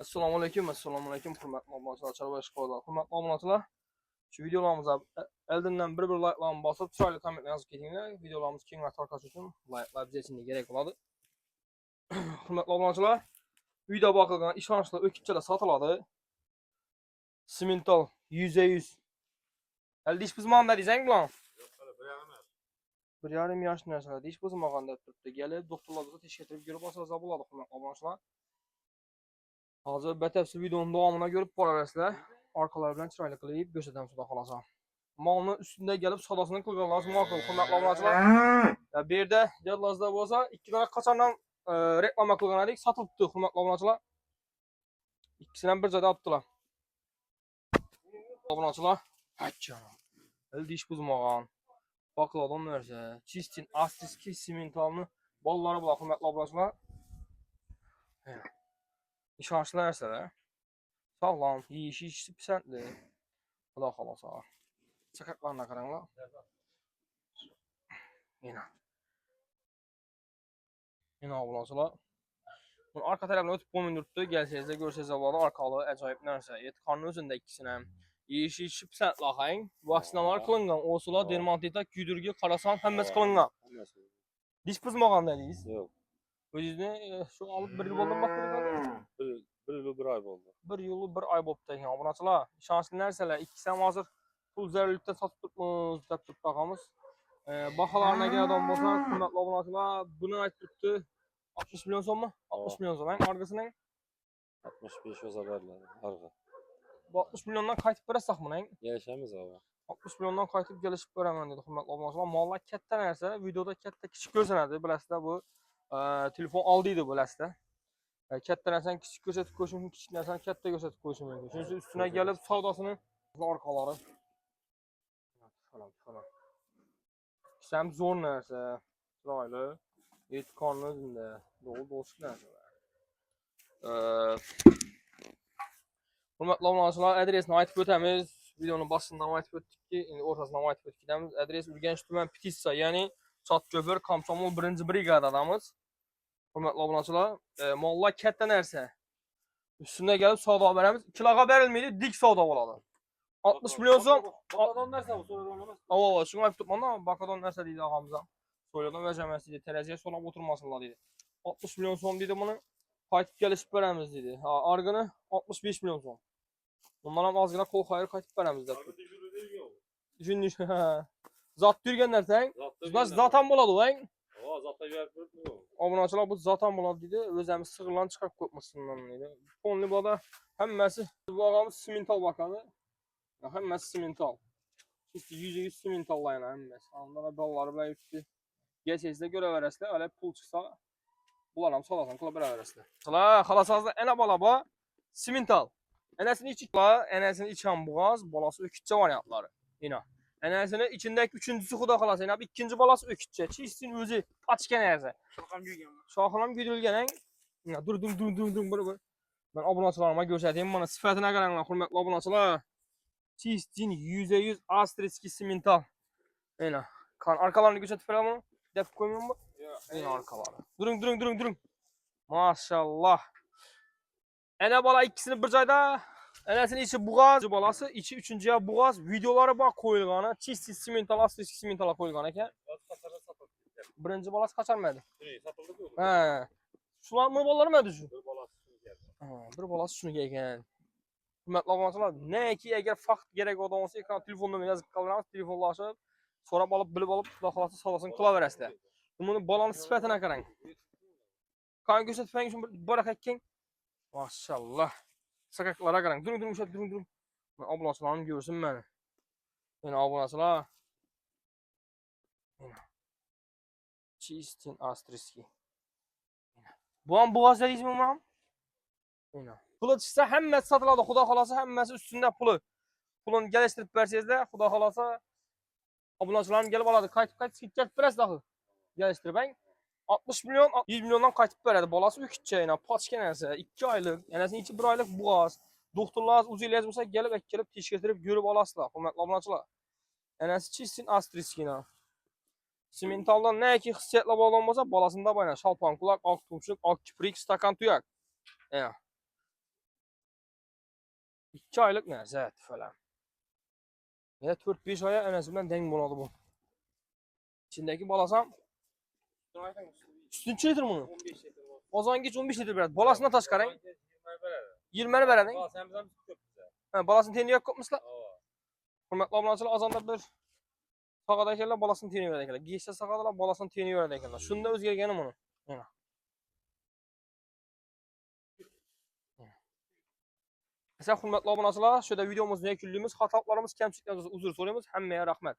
Assalomu alaykum, hurmatli obunachilar, Chorvoy Shkoda. Hurmatli obunachilar, shu videolarimizni oldindan bir like'larni bosib, chiroyli kommentlar yozib ketinglar. Videolarimiz kengroq tarqalishi uchun like'lar bizga kerak bo'ladi. Hurmatli obunachilar, uyda boqilgan ishonchli o'kitchalar sotiladi. Simental 100%. Hali ish buzmaganda desang bilan. Bir yarim yosh narsalar ish buzmaganda turibdi. Kelib, doktorlarga tekshirtirib ko'rib olsangiz bo'ladi, hurmatli obunachilar. Hozir batafsil videoning davomini ko'rib borasizlar. Orqalar bilan chiroyli qilib ko'rsatamiz xudo xolasa. Molni ustida kelib sodasini qilganlar ma'qul, hurmatli obunachilar. Bu yerda jadvozda bo'lsa, ikki dona qachondan reklama qilgan edik, sotilibdi, hurmatli obunachilar. İkisini bir joyda olibdilar. Obunachilar, hachchana. Ildi ish buzmagan. Bakladan narsa, Chistin Astriski Simentalni bollari bilan hurmatli obunachilar. İşonchli narsalar. Sağlam, yeyish pisandli. Xudo xolasa. Chaqaqlarni qaranglar. Yine obunachilar. Bunu arka tarafına ötüp qo'ymindiribdi. Gelsangizlar ko'rsangiz bo'ladi. Orqali ajoyib narsa. E'tiqonni o'zida ikkisini ham. Yeyishi pisandli ahang. Vaksinalar qilingan. O'sular dermatita, kuydirgi, qarason hammasi qilingan. Dish buzmaganda deysiz? Yo'q. O'zingizni shu olib 1 yil bo'ldimi baktirgan? 1 yil 1 oy bo'ldi. 1 yil 1 oy bo'pti ekan obunachilar. Ishonchli narsalar. Ikkisi ham hozir pul zarurlikda sotib turibmiz deb turib taqamiz. Baholarni agardan bo'lsa, hurmatli obunachilar, buni aytib turibdi. 60 milyon so'mmi? 60 milyon so'm. Arg'isining 65 o'za beriladi. Arg'i. Bu 60 milyondan qaytib berasizmi? Kelishamiz abi. 60 milyondan qaytib kelishib beraman dedi hurmatli obunachilar. Mollar katta narsa, videoda katta kichik ko'rsanadi, bilasizlar bu telefon oldiydi bilasizlar. Katta narsani kichik ko'rsatib qo'yish mumkin, kichik narsani katta ko'rsatib qo'yish mumkin. Shuning uchun ustiga kelib savdosini orqalari. Falan. Sam zo'r narsa, chiroyli, e'tiqonni o'zida, do'st narsalar. Hurmatli obunachilar, adresini aytib o'tamiz. Videoning boshidan aytib o'tdikki, endi o'rtasidan aytib o'tib ketamiz. Adres Urganch tuman Pitissa, ya'ni Chotko'pir, Komsomol 1-brigadadamiz. Hurmatli obunachilar, mollar katta narsa. Üstüne gelip savdo beramiz. 2 laga berilmaydi, dik savdo bo'ladi. 60 milyon so'm. Bakadan narsa bu so'radan emas. Ava, shuni aytib turibman-da, bakadan narsa deydi og'amiz ham. So'yladan vereceğimiz deydi, teraziye solab o'tirmasinlar deydi. 60 milyon so'm deydi buni. Qaytib kelishib beramiz deydi. Ha, argini 65 milyon so'm. Bundan ham ozgina qo'l xayr qaytib beramiz deb. Düşündüş. Zat yurgan narsang. Zat ham bo'ladi, o'ng. Zata berib turibdi. Obunachilar bu zat ham bo'ladi deydi. O'zimiz sig'irlarni chiqarib qo'yibmizdan deydi. Fonli boda hammasi bu og'amiz simental bakadi. Hammasi simental. %100 simentallayna hammasi. Ondan ballari bilan yutdi. Gelsangizlar ko'raverasizlar, hali pul chiqsa bular ham sodasini qilib beraverasizlar. Xalasingizda ana bola bu simental. Anasini ichi var, anasini ichi ham bo'g'oz, bolasi o'kitcha variantlari. Ina. Anasini ichindagi uchinchisi xudo xolasa, yana ikkinchi bolasi o'kitcha. Chistin o'zi ochgan narsa. Shoxim kuydirilgan. Dur bir. Ben obunachilarimga ko'rsatayim, mana sifatini qaranglar, hurmatli obunachilar. Chistin %100 Astriski simental. Ina. Kan arkalarını ko'rsatib beraman. Deb qo'ymayman. Ina arkalari. During. Maşallah. Ana bola ikkisini bir joyda, anasini ichi bo'g'oz, bolasi ichi uchinchiga bo'g'oz, videolari bor qo'yilgani, Chistin simental, Astriski simental qo'yilgan ekan. Birinchi bolasi qachonmaydi? Sotildi-ku. Ha. Shularning bolalarmidi shu? Bir bolasi shunga. Bir bolasi shunga ekan. Hurmatli obunachilar, neki agar fakt kerak odam bo'lsa, ekran telefondan yozib qolamiz, telefonlashib, so'rab olib, bilib olib, xudo xolasa savdosini qilaverasizlar. Buni bolaning sifatini qarang. Qani ko'rsatib bering, shuni bir haqqing. Maşallah. Sakaklara qarang. During. Men obunachilarim ko'rsin meni. Meni obunachilar. Chistin Astriski. Bu ham bo'g'oz deysizmi men? Mana. Puli chiqsa hammasi sotiladi, xudo xolasa hammasi ustunda puli. Pulini kelishtirib bersangizlar, xudo xolasa obunachilarim kelib oladi. Qaytib ketib berasizlar. Kelishtirib 60 milyon, 100 milyondan qaytib beradi. Bolasi o'kitcha, yana pochka narsa, 2 oylik, yanasini ichi 1 oylik bo'g'oz. Doktorlar o'zingiz bo'lsa kelib tekshirib ko'rib olasizlar, hurmatli obunachilar. Yanasi Chistin Astriskina. Simentaldan neki hissiyatlar bo'lgan bo'lsa, bolasida bayna shalpon quloq, oq tumshuq, oq kiprik, stakan tuyak. 2 aylık nəzət falan. Ya 4-5 aya en azından denk boladı bu. İçindeki balasam üstün litre bunu. 15 litre var. O zaman geç 15 litre biraz. Balasına taş karayın. 20 20'ni verədin. Aa, sen bizden çok güzel. Ha, balasını teyini yok kopmuşlar. Aa. Hürmetli abunacılar azanda bir sağadaykenler balasını teyini verədiklər. Giyişsə sağadalar balasını teyini verədiklər. Şunda özgergeni bunu. Yəni. Mesela hürmetli abunacılar şöyle videomuzun yekünlüğümüz, hatalarımız, kemçiklerimiz, uzun soruyoruz. Həmməyə rəhmət.